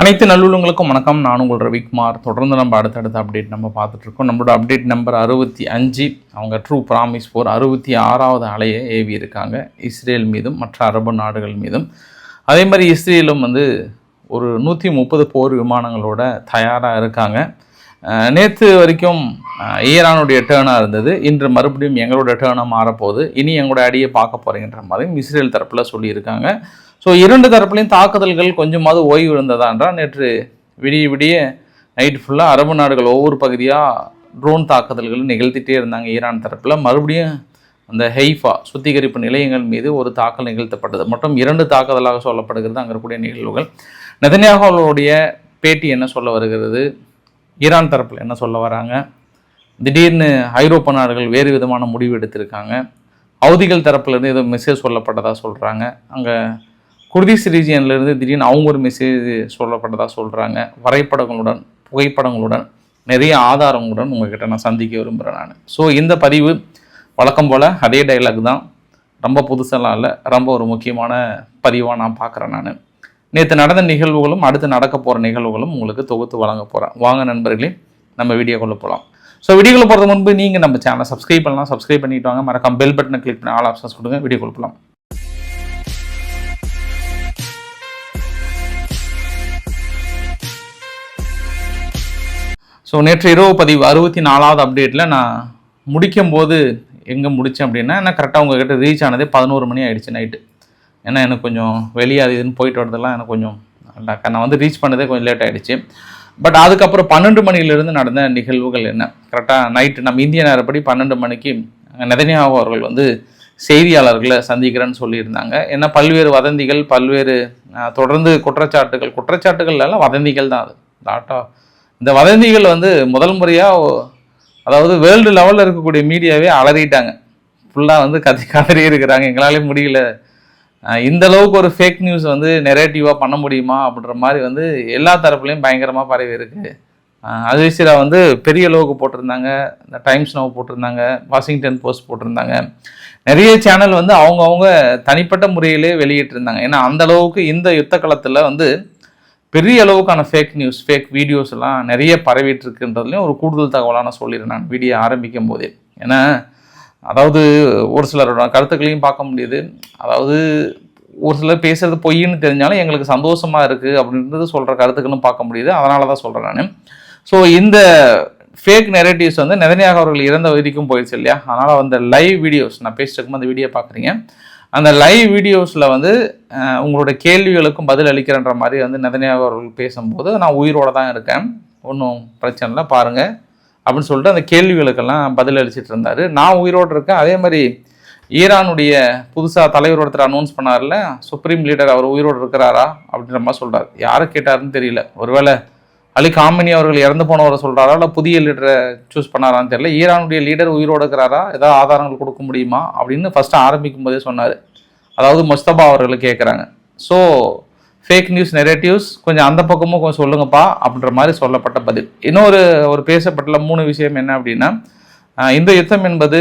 அனைத்து நல்லுள்ளங்களுக்கும் வணக்கம். நான் உங்கள் ரவிக்குமார். தொடர்ந்து நம்ம அடுத்தடுத்த அப்டேட் நம்ம பார்த்துட்ருக்கோம். நம்மளோட அப்டேட் நம்பர் 65. அவங்க ட்ரூ ப்ராமிஸ் போர் 66வது அலையை ஏவி இருக்காங்க இஸ்ரேல் மீதும் மற்ற அரபு நாடுகள் மீதும். அதே மாதிரி இஸ்ரேலும் ஒரு 130 போர் விமானங்களோட தயாராக இருக்காங்க. நேற்று வரைக்கும் ஈரானுடைய டேர்னாக இருந்தது. இன்று மறுபடியும் எங்களோட டேர்னாக மாறப்போகுது. இனி எங்களோட அடியை பார்க்க போகிறீங்கன்ற மாதிரியும் இஸ்ரேல் தரப்பில் சொல்லியிருக்காங்க. ஸோ இரண்டு தரப்புலையும் தாக்குதல்கள் கொஞ்சமாவது ஓய்வு இருந்ததான்றால் நேற்று விடிய நைட் ஃபுல்லாக அரபு நாடுகள் ஒவ்வொரு பகுதியாக ட்ரோன் தாக்குதல்கள் நிகழ்த்திட்டே இருந்தாங்க. ஈரான் தரப்பில் மறுபடியும் அந்த ஹெய்ஃபா சுத்திகரிப்பு நிலையங்கள் மீது ஒரு தாக்கல் நிகழ்த்தப்பட்டது. மற்றும் 2 தாக்குதலாக சொல்லப்படுகிறது அங்கே இருக்கக்கூடிய நிகழ்வுகள். நெதன்யாகு அவர்களுடைய பேட்டி என்ன சொல்ல வருகிறது, ஈரான் தரப்பில் என்ன சொல்ல வராங்க, திடீர்னு ஐரோப்பா நாடுகள் வேறு விதமான முடிவு எடுத்திருக்காங்க, ஹவுதிகள் தரப்புலேருந்து ஏதோ மெசேஜ் சொல்லப்பட்டதாக சொல்கிறாங்க, அங்கே குர்திஸ் ரீஜியன்லேருந்து திடீர்னு அவங்க ஒரு மெசேஜ் சொல்லப்பட்டதாக சொல்கிறாங்க, வரைபடங்களுடன் புகைப்படங்களுடன் நிறைய ஆதாரங்களுடன் உங்கள்கிட்ட நான் சந்திக்க விரும்புகிறேன் நான். ஸோ இந்த பதிவு வழக்கம் போல் அதே டைலாக் தான், ரொம்ப புதுசெல்லாம் இல்லை, ரொம்ப ஒரு முக்கியமான பதிவாக நான் பார்க்குறேன் நான். நேற்று நடந்த நிகழ்வுகளும் அடுத்து நடக்க போகிற நிகழ்வுகளும் உங்களுக்கு தொகுத்து வழங்க போகிறேன். வாங்க நண்பர்களே, நம்ம வீடியோக்குள்ளே போகலாம். ஸோ வீடியோக்குள்ளே போகிறது முன்பு நீங்கள் நம்ம சேனலை சப்ஸ்கிரைப் பண்ணலாம். சப்ஸ்கிரைப் பண்ணிட்டு வாங்க. மறக்காம பெல் பட்டனை கிளிக் பண்ணி ஆல் ஆப்ஷன்ஸ் கொடுங்க. வீடியோக்குள்ளே போகலாம். ஸோ நேற்று இரவு பதிவு 64வது அப்டேட்டில் நான் முடிக்கும் போது எங்கே முடித்தேன் அப்படின்னா, நான் கரெக்டாக உங்கள்கிட்ட ரீச் ஆனதே 11 மணி ஆகிடுச்சு நைட்டு. ஏன்னா எனக்கு கொஞ்சம் வெளியே அது இதுன்னு போயிட்டு வரதெல்லாம் எனக்கு கொஞ்சம் நான் ரீச் பண்ணதே கொஞ்சம் லேட் ஆகிடுச்சு. பட் அதுக்கப்புறம் 12 மணியிலிருந்து நடந்த நிகழ்வுகள் என்ன, கரெக்டாக நைட்டு நம்ம இந்திய நேரப்படி 12 மணிக்கு நெதன்யாகு அவர்கள் செய்தியாளர்களை சந்திக்கிறேன்னு சொல்லியிருந்தாங்க. ஏன்னா பல்வேறு வதந்திகள், பல்வேறு தொடர்ந்து குற்றச்சாட்டுகள் எல்லாம் வதந்திகள் தான். அது டாட்டா இந்த வதந்திகள் முதல் முறையாக அதாவது வேர்ல்டு லெவலில் இருக்கக்கூடிய மீடியாவே அலறிட்டாங்க. ஃபுல்லாக கதறி இருக்கிறாங்க. எங்களாலே முடியல, இந்த அளவுக்கு ஒரு ஃபேக் நியூஸ் நெரேட்டிவாக பண்ண முடியுமா அப்படின்ற மாதிரி எல்லா தரப்புலையும் பயங்கரமாக பரவி இருக்குது. அல்ஜசீரா பெரிய அளவுக்கு போட்டிருந்தாங்க, இந்த டைம்ஸ் நவ் போட்டிருந்தாங்க, வாஷிங்டன் போஸ்ட் போட்டிருந்தாங்க. நிறைய சேனல் அவங்கவுங்க தனிப்பட்ட முறையிலே வெளியிட்டிருந்தாங்க. ஏன்னா அந்த அளவுக்கு இந்த யுத்த காலத்தில் பெரிய அளவுக்கான ஃபேக் நியூஸ், ஃபேக் வீடியோஸ் எல்லாம் நிறைய பரவிட்டு இருக்குன்றதுலையும் ஒரு கூடுதல் தகவலான சொல்லிடுறேன் நான் வீடியோ ஆரம்பிக்கும் போதே. ஏன்னா அதாவது ஒரு சிலரோட கருத்துக்களையும் பார்க்க முடியுது. அதாவது ஒரு சிலர் பேசுறது பொய்ன்னு தெரிஞ்சாலும் எங்களுக்கு சந்தோஷமாக இருக்குது அப்படின்றது சொல்கிற கருத்துக்களும் பார்க்க முடியுது. அதனால தான் சொல்கிறேன் நான். ஸோ இந்த ஃபேக் நெரேட்டிவ்ஸ் நெதன்யாகு அவர்கள் இறந்த வரைக்கும் போயிடுச்சு இல்லையா. அதனால் அந்த லைவ் வீடியோஸ் நான் பேசிட்டு அந்த வீடியோ பார்க்குறீங்க. அந்த லைவ் வீடியோஸில் உங்களோட கேள்விகளுக்கும் பதில் அளிக்கிறன்ற மாதிரி நெதன்யாகு அவர்கள் பேசும்போது நான் உயிரோடு தான் இருக்கேன், ஒன்றும் பிரச்சனை இல்லை பாருங்கள் அப்படின்னு சொல்லிட்டு அந்த கேள்விகளுக்கெல்லாம் பதில் அளிச்சிட்டு இருந்தார். நான் உயிரோடு இருக்கேன். அதே மாதிரி ஈரானுடைய புதுசாக தலைவர் ஒருத்தர் அனௌன்ஸ் பண்ணார்ல, சுப்ரீம் லீடர், அவர் உயிரோடு இருக்கிறாரா அப்படின்ற மாதிரி சொல்கிறார். யாரை கேட்டாருன்னு தெரியல. ஒருவேளை அலி காமினி அவர்கள் இறந்து போனவரை சொல்கிறாரா, இல்லை புதிய லீடரை சூஸ் பண்ணாரான்னு தெரியல. ஈரானுடைய லீடர் உயிரோடு இருக்கிறாரா, ஏதாவது ஆதாரங்கள் கொடுக்க முடியுமா அப்படின்னு ஃபஸ்ட்டு ஆரம்பிக்கும் போதே சொன்னார். அதாவது முஸ்தபா அவர்கள் கேட்குறாங்க. ஸோ ஃபேக் நியூஸ் நெரேட்டிவ்ஸ் கொஞ்சம் அந்த பக்கமும் கொஞ்சம் சொல்லுங்கப்பா அப்படின்ற மாதிரி சொல்லப்பட்ட பதில். இன்னொரு பேசப்பட்டுள்ள 3 விஷயம் என்ன அப்படின்னா, இந்த யுத்தம் என்பது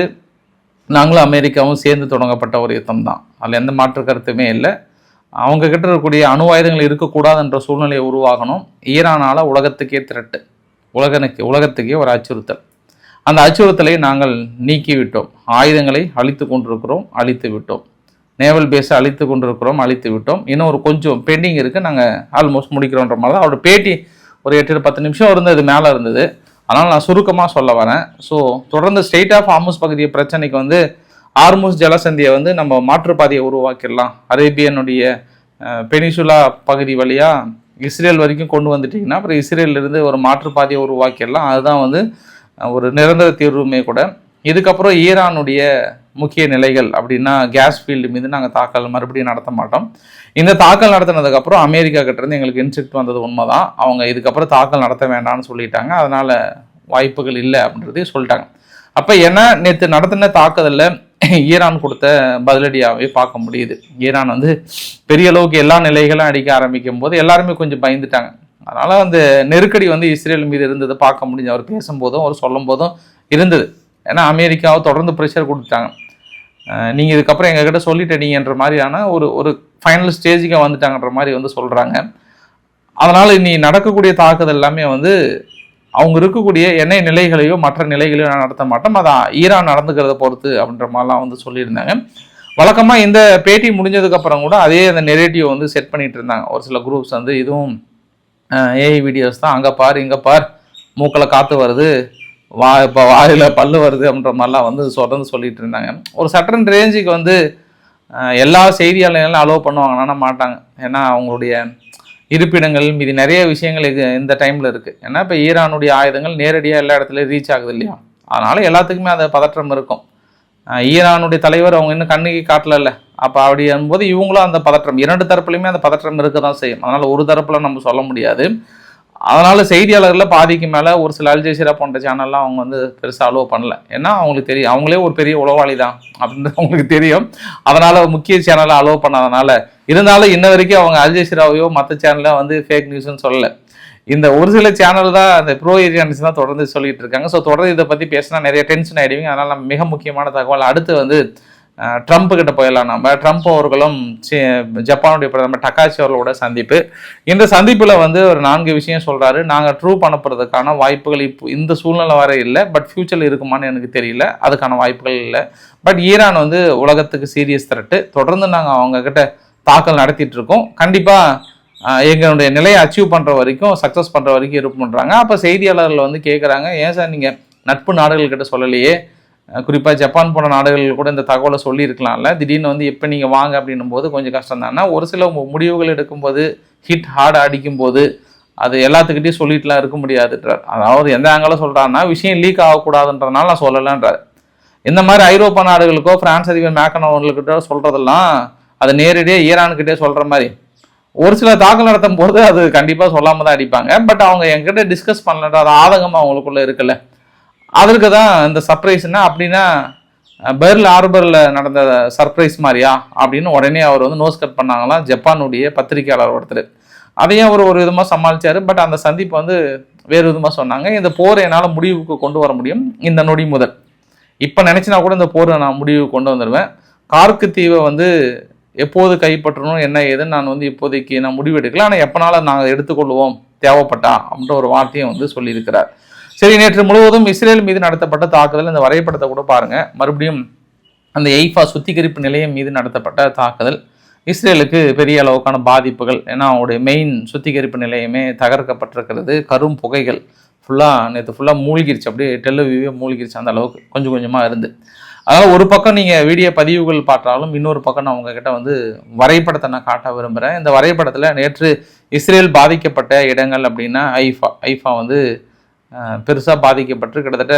நாங்களும் அமெரிக்காவும் சேர்ந்து தொடங்கப்பட்ட ஒரு யுத்தம் தான், அதில் எந்த மாற்று கருத்துமே இல்லை. அவங்க கிட்ட இருக்கக்கூடிய அணு ஆயுதங்கள் இருக்கக்கூடாதுன்ற சூழ்நிலையை உருவாகணும். ஈரானால் உலகத்துக்கே திரட்டு, உலகத்துக்கே ஒரு அச்சுறுத்தல். அந்த அச்சுறுத்தலை நாங்கள் நீக்கிவிட்டோம். ஆயுதங்களை அழித்து கொண்டிருக்கிறோம், அழித்து விட்டோம். நேவல் பேஸை அழித்து கொண்டிருக்கிறோம், அழித்து விட்டோம். இன்னும் கொஞ்சம் பெண்டிங் இருக்குது, நாங்கள் ஆல்மோஸ்ட் முடிக்கிறோன்ற மாதிரி தான் அவரோட பேட்டி. ஒரு 8-10 நிமிஷம் இது மேலே இருந்தது. அதனால் நான் சுருக்கமாக சொல்ல வரேன். ஸோ தொடர்ந்து ஸ்டேட் ஆஃப் ஹார்முஸ் பகுதியை பிரச்சனைக்கு ஹார்முஸ் ஜலசந்தியை நம்ம மாற்றுப்பாதையை உருவாக்கிடலாம். அரேபியனுடைய பெனிசுலா பகுதி வழியாக இஸ்ரேல் வரைக்கும் கொண்டு வந்துட்டிங்கன்னா அப்புறம் இஸ்ரேலிருந்து ஒரு மாற்றுப்பாதையை உருவாக்கிடலாம். அதுதான் ஒரு நிரந்தர தீர்வுமே கூட. இதுக்கப்புறம் ஈரானுடைய முக்கிய நிலைகள் அப்படின்னா கேஸ் ஃபீல்டு மீது நாங்கள் தாக்கல் மறுபடியும் நடத்த மாட்டோம். இந்த தாக்கல் நடத்தினதுக்கப்புறம் அமெரிக்கா கிட்டேருந்து எங்களுக்கு இன்ஸ்ட்ரக்ட் வந்தது உண்மைதான். அவங்க இதுக்கப்புறம் தாக்கல் நடத்த வேண்டாம்னு சொல்லிட்டாங்க. அதனால் வாய்ப்புகள் இல்லை அப்படின்றதையும் சொல்லிட்டாங்க. அப்போ ஏன்னா நேற்று நடத்தின தாக்குதலில் ஈரான் கொடுத்த பதிலடியாகவே பார்க்க முடியுது. ஈரான் பெரிய அளவுக்கு எல்லா நிலைகளும் அடிக்க ஆரம்பிக்கும் போது எல்லாருமே கொஞ்சம் பயந்துட்டாங்க. அதனால் அந்த நெருக்கடி இஸ்ரேல் மீது இருந்ததை பார்க்க முடிஞ்சு. அவர் பேசும்போதும் அவர் சொல்லும் போதும் இருந்தது. ஏன்னா அமெரிக்காவை தொடர்ந்து ப்ரெஷர் கொடுத்துட்டாங்க. நீங்கள் இதுக்கப்புறம் எங்ககிட்ட சொல்லிட்டீங்கன்ற மாதிரியான ஒரு ஃபைனல் ஸ்டேஜுக்கு வந்துட்டாங்கன்ற மாதிரி சொல்கிறாங்க. அதனால் இனி நடக்கக்கூடிய தாக்குதல் எல்லாமே வந்து அவங்க இருக்கக்கூடிய எண்ணெய் நிலைகளையோ மற்ற நிலைகளையோ நடத்த மாட்டோம், அதை ஈரான் நடந்துக்கிறத பொறுத்து அப்படின்ற மாதிரிலாம் வந்து சொல்லியிருந்தாங்க. வழக்கமாக இந்த பேட்டி முடிஞ்சதுக்கப்புறம் கூட அதே அந்த நெரேட்டிவ் வந்து செட் பண்ணிட்டு இருந்தாங்க ஒரு சில குரூப்ஸ் வந்து. இதுவும் ஏஐ வீடியோஸ் தான், அங்கே பார் இங்கே பார், மூக்கில் காற்று வருது, இப்போ வாயில் பல்லு வருது அப்படின்ற மாதிரிலாம் வந்து தொடர்ந்து சொல்லிட்டு இருந்தாங்க. ஒரு சட்டன் ரேஞ்சுக்கு வந்து எல்லா செய்தியாளர்களும் அலோவ் பண்ணுவாங்கன்னா மாட்டாங்க. ஏன்னா அவங்களுடைய இருப்பிடங்கள் மீது நிறைய விஷயங்கள் இந்த டைமில் இருக்குது. ஏன்னா இப்போ ஈரானுடைய ஆயுதங்கள் நேரடியாக எல்லா இடத்துலையும் ரீச் ஆகுது இல்லையா, அதனால் எல்லாத்துக்குமே அந்த பதற்றம் இருக்கும். ஈரானுடைய தலைவர் அவங்க இன்னும் கண்ணுக்கு காட்டல, அப்போ அப்படி போது இவங்களும் அந்த பதற்றம், இரண்டு தரப்புலையுமே அந்த பதற்றம் இருக்க தான் செய்யும். அதனால் ஒரு தரப்பில் நம்ம சொல்ல முடியாது. அதனால் செய்தியாளர்களில் பாதிக்கு மேலே ஒரு சில அல் ஜசீரா போன்ற சேனல்லாம் அவங்க வந்து பெருசாக அலோவ் பண்ணல. ஏன்னா அவங்களுக்கு தெரியும் அவங்களே ஒரு பெரிய உளவாளி தான் அப்படின்றது அவங்களுக்கு தெரியும். அதனால் முக்கிய சேனலை அலோவ் பண்ணாதனால, இருந்தாலும் இன்ன வரைக்கும் அவங்க அல் ஜசீராவையோ மற்ற சேனலை வந்து ஃபேக் நியூஸ்ன்னு சொல்லலை. இந்த ஒரு சில சேனல் தான் அந்த ப்ரோ ஏரியான்ஸ் தான் தொடர்ந்து சொல்லிட்டு இருக்காங்க. ஸோ தொடர்ந்து இதை பற்றி பேசினா நிறைய டென்ஷன் ஆகிடுவீங்க. அதனால் நம்ம மிக முக்கியமான தகவல் அடுத்து வந்து ட்ரம்ப் கிட்ட போயிடலாம். நம்ம ட்ரம்ப் அவர்களும் ஜப்பானுடைய பிரதமர் டக்காச்சி அவர்களோட சந்திப்பு. இந்த சந்திப்பில் வந்து ஒரு 4 விஷயம் சொல்கிறாரு. நாங்கள் ட்ரூப் அனுப்புறதுக்கான வாய்ப்புகள் இப்போ இந்த சூழ்நிலை வர இல்லை, பட் ஃபியூச்சரில் இருக்குமான்னு எனக்கு தெரியல, அதுக்கான வாய்ப்புகள் இல்லை. பட் ஈரான் வந்து உலகத்துக்கு சீரியஸ் த்ரெட்டு, தொடர்ந்து நாங்கள் அவங்கக்கிட்ட தாக்கல் நடத்திட்டு இருக்கோம், கண்டிப்பாக எங்களுடைய நிலையை அச்சீவ் பண்ணுற வரைக்கும் சக்ஸஸ் பண்ணுற வரைக்கும் இருப்புன்றாங்க. அப்போ செய்தியாளர்கள் வந்து கேட்குறாங்க, ஏன் சார் நீங்கள் நட்பு நாடுகள்கிட்ட சொல்லலையே, குறிப்பாக ஜப்பான் போன நாடுகள் கூட இந்த தகவலை சொல்லியிருக்கலாம்ல, திடீர்னு வந்து எப்போ நீங்கள் வாங்க அப்படின்னும் போது கொஞ்சம் கஷ்டம் தானே. ஒரு சில முடிவுகள் எடுக்கும்போது ஹிட் ஹார்ட் அடிக்கும்போது அது எல்லாத்துக்கிட்டையும் சொல்லிட்டுலாம் இருக்க முடியாதுன்றார். அதாவது எந்த ஆங்கிலும் சொல்கிறாருன்னா விஷயம் லீக் ஆகக்கூடாதுன்றதுனால நான் சொல்லலைன்றார். இந்த மாதிரி ஐரோப்பா நாடுகளுக்கோ பிரான்ஸ் அதிபர் மேக்கன் அவர்கள்கிட்ட சொல்கிறதெல்லாம் அது நேரடியாக ஈரான்கிட்டே சொல்கிற மாதிரி ஒரு சில தாக்கல் நடத்தும் போது அது கண்டிப்பாக சொல்லாமல் தான் அடிப்பாங்க. பட் அவங்க என்கிட்ட டிஸ்கஸ் பண்ணலன்ற அது ஆதங்கமாக அவங்களுக்குள்ள இருக்குல்ல, அதற்கு தான் இந்த சர்ப்ரைஸ்னா. அப்படின்னா பெர்ல் ஹார்பரில் நடந்த சர்ப்ரைஸ் மாதிரியா அப்படின்னு உடனே அவர் வந்து நோஸ் கட் பண்ணாங்களாம் ஜப்பானுடைய பத்திரிகையாளர் ஒருத்தர். அதையும் அவர் ஒரு விதமாக சமாளித்தார். பட் அந்த சந்திப்பு வந்து வேறு விதமாக சொன்னாங்க. இந்த போரை என்னால் முடிவுக்கு கொண்டு வர முடியும் இந்த நொடி முதல், இப்போ நினச்சினா கூட இந்த போரை நான் முடிவுக்கு கொண்டு வந்துடுவேன், கார்க்கு தீவை வந்து எப்போது கைப்பற்றணும் என்ன ஏதுன்னு நான் வந்து இப்போதைக்கு நான் முடிவெடுக்கல, ஆனால் எப்போனாலும் நாங்கள் எடுத்துக்கொள்வோம் தேவைப்பட்டா அப்படின்ற ஒரு வார்த்தையும் வந்து சொல்லியிருக்கிறார். சரி, நேற்று முழுவதும் இஸ்ரேல் மீது நடத்தப்பட்ட தாக்குதல், இந்த வரைபடத்தை கூட பாருங்கள். மறுபடியும் அந்த எய்ஃபா சுத்திகரிப்பு நிலையம் மீது நடத்தப்பட்ட தாக்குதல் இஸ்ரேலுக்கு பெரிய அளவுக்கான பாதிப்புகள். ஏன்னா அவங்களுடைய மெயின் சுத்திகரிப்பு நிலையமே தகர்க்கப்பட்டிருக்கிறது. கரும் புகைகள் நேற்று ஃபுல்லாக மூழ்கிருச்சு, அப்படியே டெல்லவியூவே மூழ்கிருச்சு, அந்த அளவுக்கு கொஞ்சம் கொஞ்சமாக இருந்து. அதனால் ஒரு பக்கம் நீங்கள் வீடியோ பதிவுகள் பார்த்தாலும் இன்னொரு பக்கம் நான் உங்ககிட்ட வந்து வரைபடத்தை நான் காட்ட விரும்புகிறேன். இந்த வரைபடத்தில் நேற்று இஸ்ரேல் பாதிக்கப்பட்ட இடங்கள் அப்படின்னா ஐஃபா வந்து பெருசாக பாதிக்கப்பட்டு கிட்டத்தட்ட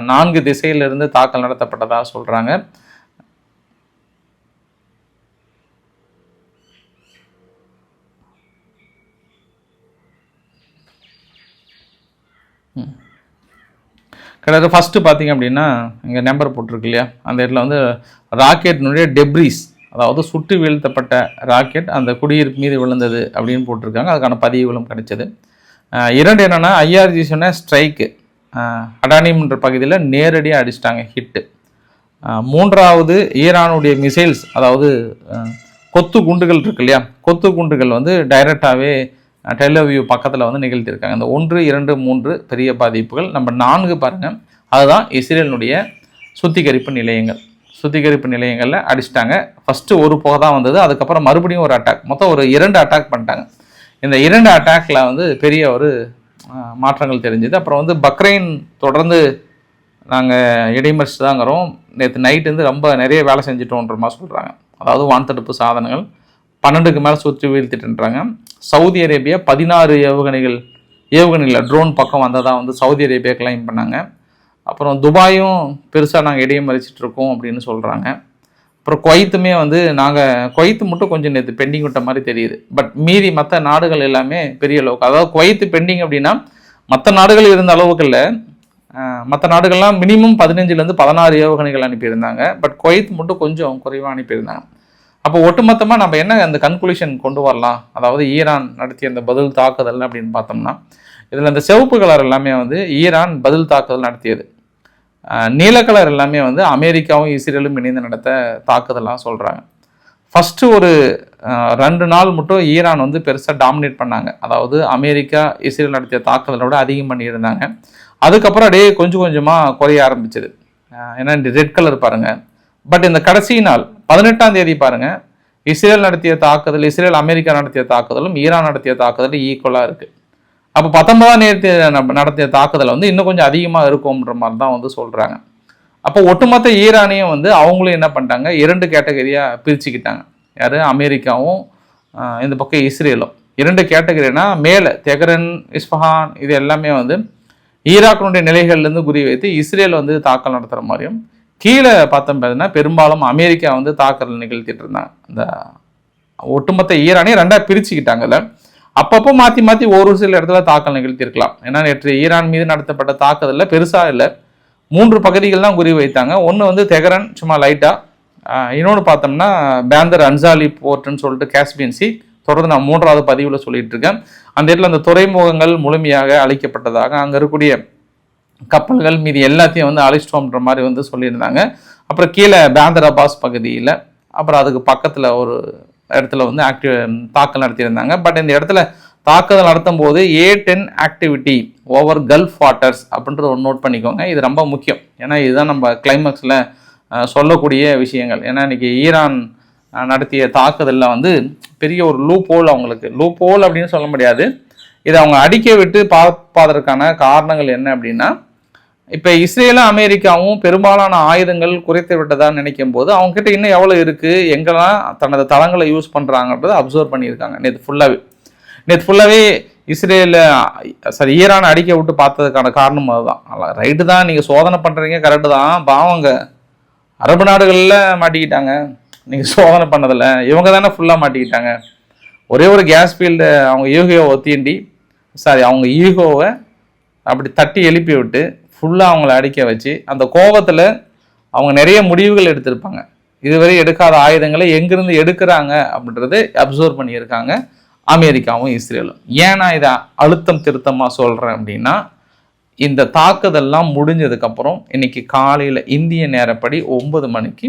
4 திசையிலிருந்து தாக்கல் நடத்தப்பட்டதாக சொல்கிறாங்க. கிட்டத்தட்ட ஃபஸ்ட்டு பார்த்திங்க அப்படின்னா இங்கே நம்பர் போட்டிருக்கு இல்லையா, அந்த இடத்துல வந்து ராக்கெட்னுடைய டெப்ரிஸ், அதாவது சுட்டு வீழ்த்தப்பட்ட ராக்கெட் அந்த குடியிருப்பு மீது விழுந்தது அப்படின்னு போட்டிருக்காங்க. அதுக்கான பதிவுகளும் கிடைச்சது. 2 என்னென்னா ஐஆர்ஜி சொன்ன ஸ்ட்ரைக்கு அடானிம்ன்ற பகுதியில் நேரடியாக அடிச்சிட்டாங்க ஹிட்டு. 3வது ஈரானுடைய மிசைல்ஸ், அதாவது கொத்து குண்டுகள் இருக்கு இல்லையா, கொத்து குண்டுகள் வந்து டைரெக்டாகவே டெல்லவியூ பக்கத்தில் வந்து நிகழ்த்தியிருக்காங்க. இந்த 1, 2, 3 பெரிய பாதிப்புகள். நம்ம 4 பாருங்கள், அதுதான் இஸ்ரேலினுடைய சுத்திகரிப்பு நிலையங்கள். சுத்திகரிப்பு நிலையங்களில் அடிச்சிட்டாங்க. ஃபஸ்ட்டு ஒரு புகை தான் வந்தது, அதுக்கப்புறம் மறுபடியும் ஒரு அட்டாக், மொத்தம் ஒரு 2 அட்டாக் பண்ணிட்டாங்க. இந்த 2 அட்டாக்கில் வந்து பெரிய ஒரு மாற்றங்கள் தெரிஞ்சுது. அப்புறம் வந்து பக்ரைன் தொடர்ந்து நாங்கள் இடைமறிச்சு தாங்கிறோம், நேற்று நைட்டு வந்து ரொம்ப நிறைய வேலை செஞ்சுட்டோன்ற மாதிரி சொல்கிறாங்க. அதாவது வான்தடுப்பு சாதனங்கள் 12க்கு மேலே சுற்றி வீழ்த்திட்டுன்றாங்க. சவுதி அரேபியா 16 ஏவுகணைகள் ட்ரோன் பக்கம் வந்ததாக வந்து சவுதி அரேபியா கிளைம் பண்ணாங்க. அப்புறம் துபாயும் பெருசாக நாங்கள் இடைமறிச்சிட்ருக்கோம் அப்படின்னு சொல்கிறாங்க. அப்புறம் குவைத்துமே வந்து குவைத்து மட்டும் கொஞ்சம் நேற்று பெண்டிங் விட்ட மாதிரி தெரியுது. பட் மீதி மற்ற நாடுகள் எல்லாமே பெரிய அளவுக்கு, அதாவது குவைத்து பெண்டிங் அப்படின்னா மற்ற நாடுகள் இருந்த அளவுக்கு இல்லை, மற்ற நாடுகள்லாம் மினிமம் 15லேருந்து 16 ஏவுகணைகள் அனுப்பியிருந்தாங்க. பட் குவைத் மட்டும் கொஞ்சம் குறைவாக அனுப்பியிருந்தாங்க. அப்போ ஒட்டுமொத்தமாக நம்ம என்ன அந்த கன்க்ளூஷன் கொண்டு வரலாம், அதாவது ஈரான் நடத்திய அந்த பதில் தாக்குதல் அப்படின்னு பார்த்தோம்னா, இதில் இந்த சிவப்பு கலர் எல்லாமே வந்து ஈரான் பதில் தாக்குதல் நடத்தியது, நீல கலர் எல்லாமே வந்து அமெரிக்காவும் இஸ்ரேலும் இணைந்து நடத்த தாக்குதலாம் சொல்கிறாங்க. ஃபஸ்ட்டு ஒரு 2 நாள் மட்டும் ஈரான் வந்து பெருசாக டாமினேட் பண்ணாங்க. அதாவது அமெரிக்கா இஸ்ரேல் நடத்திய தாக்குதலோட அதிகம் பண்ணியிருந்தாங்க. அதுக்கப்புறம் அப்படியே கொஞ்சம் கொஞ்சமாக குறைய ஆரம்பிச்சது. ஏன்னா இந்த ரெட் கலர் பாருங்கள். பட் இந்த கடைசி நாள் 18ஆம் தேதி பாருங்கள், இஸ்ரேல் நடத்திய தாக்குதல், இஸ்ரேல் அமெரிக்கா நடத்திய தாக்குதலும் ஈரான் நடத்திய தாக்குதலும் ஈக்குவலாக இருக்குது. அப்போ 19ஆம் தேதி நடத்திய தாக்குதல் வந்து இன்னும் கொஞ்சம் அதிகமாக இருக்கும்ன்ற மாதிரி தான் வந்து சொல்கிறாங்க. அப்போ ஒட்டுமொத்த ஈரானையும் வந்து அவங்களும் என்ன பண்ணிட்டாங்க, 2 கேட்டகரியாக பிரிச்சுக்கிட்டாங்க. யார்? அமெரிக்காவும் இந்த பக்கம் இஸ்ரேலும். 2 கேட்டகரினா மேலே தெஹ்ரான், இஸ்ஃபஹான் இது எல்லாமே வந்து ஈராக்கினுடைய நிலைகள்லேருந்து குறி வைத்து இஸ்ரேல் வந்து தாக்கல் நடத்துகிற மாதிரியும், கீழே பார்த்தோம் பார்த்தீங்கன்னா பெரும்பாலும் அமெரிக்கா வந்து தாக்கல் நிகழ்த்திட்டு இருந்தாங்க. இந்த ஒட்டுமொத்த ஈரானையும் 2ஆக பிரிச்சுக்கிட்டாங்கல்ல. அப்பப்போ மாற்றி மாற்றி ஒரு சில இடத்துல தாக்கல் நிகழ்த்தியிருக்கலாம். ஏன்னா நேற்று ஈரான் மீது நடத்தப்பட்ட தாக்குதலில் பெருசாக இல்லை, 3 பகுதிகள் தான் குறி வைத்தாங்க. ஒன்று வந்து தெஹ்ரான் சும்மா லைட்டாக, இன்னொன்று பார்த்தோம்னா பேந்தர் அன்சாலி போர்ட்டுன்னு சொல்லிட்டு காஸ்பியன் சி. தொடர்ந்து நான் 3வது பதிவில் சொல்லிட்டு இருக்கேன். அந்த இடத்துல அந்த துறைமுகங்கள் முழுமையாக அழிக்கப்பட்டதாக, அங்கே இருக்கக்கூடிய கப்பல்கள் மீதி எல்லாத்தையும் வந்து அழிச்சிட்டோம்ன்ற மாதிரி வந்து சொல்லியிருந்தாங்க. அப்புறம் கீழே பேந்தர் அப்பாஸ் பகுதியில், அப்புறம் அதுக்கு பக்கத்தில் ஒரு இடத்துல வந்து தாக்கல் நடத்தியிருந்தாங்க. பட் இந்த இடத்துல தாக்குதல் நடத்தும் போது A10 activity over gulf waters அப்படின்றது ஒரு நோட் பண்ணிக்கோங்க. இது ரொம்ப முக்கியம். ஏன்னா இதுதான் நம்ம கிளைமேக்ஸில் சொல்லக்கூடிய விஷயங்கள். ஏன்னா இன்றைக்கி ஈரான் நடத்திய தாக்குதலில் வந்து பெரிய ஒரு லூப் ஹோல், அவங்களுக்கு லூப் ஹோல் அப்படின்னு சொல்ல முடியாது, இதை அவங்க அடிக்க விட்டு பார்ப்பதற்கான காரணங்கள் என்ன அப்படின்னா, இப்போ இஸ்ரேலும் அமெரிக்காவும் பெரும்பாலான ஆயுதங்கள் குறைத்து விட்டதான்னு நினைக்கும் போது அவங்ககிட்ட இன்னும் எவ்வளோ இருக்குது, எங்கெல்லாம் தனது தளங்களை யூஸ் பண்ணுறாங்கன்றதை அப்சர்வ் பண்ணியிருக்காங்க. நேற்று ஃபுல்லாகவே ஈரானை அடிக்க விட்டு பார்த்ததுக்கான காரணம் அதுதான். ரைட்டு தான், நீங்கள் சோதனை பண்ணுறீங்க, கரெக்டு தான். பாவங்க அரபு நாடுகளில் மாட்டிக்கிட்டாங்க, நீங்கள் சோதனை பண்ணதில்ல. இவங்க தானே ஃபுல்லாக மாட்டிக்கிட்டாங்க. ஒரே ஒரு கேஸ் ஃபீல்டு அவங்க அவங்க ஈகோவை அப்படி தட்டி எழுப்பி விட்டு ஃபுல்லாக அவங்கள அடிக்க வச்சு, அந்த கோபத்தில் அவங்க நிறைய முடிவுகள் எடுத்திருப்பாங்க. இதுவரை எடுக்காத ஆயுதங்களை எங்கிருந்து எடுக்கிறாங்க அப்படின்றது அப்சர்வ் பண்ணியிருக்காங்க அமெரிக்காவும் இஸ்ரேலும். ஏன்னா இதை அழுத்தம் திருத்தமாக சொல்கிறேன் அப்படின்னா, இந்த தாக்குதல்லாம் முடிஞ்சதுக்கப்புறம் இன்னைக்கு காலையில் இந்திய நேரப்படி 9 மணிக்கு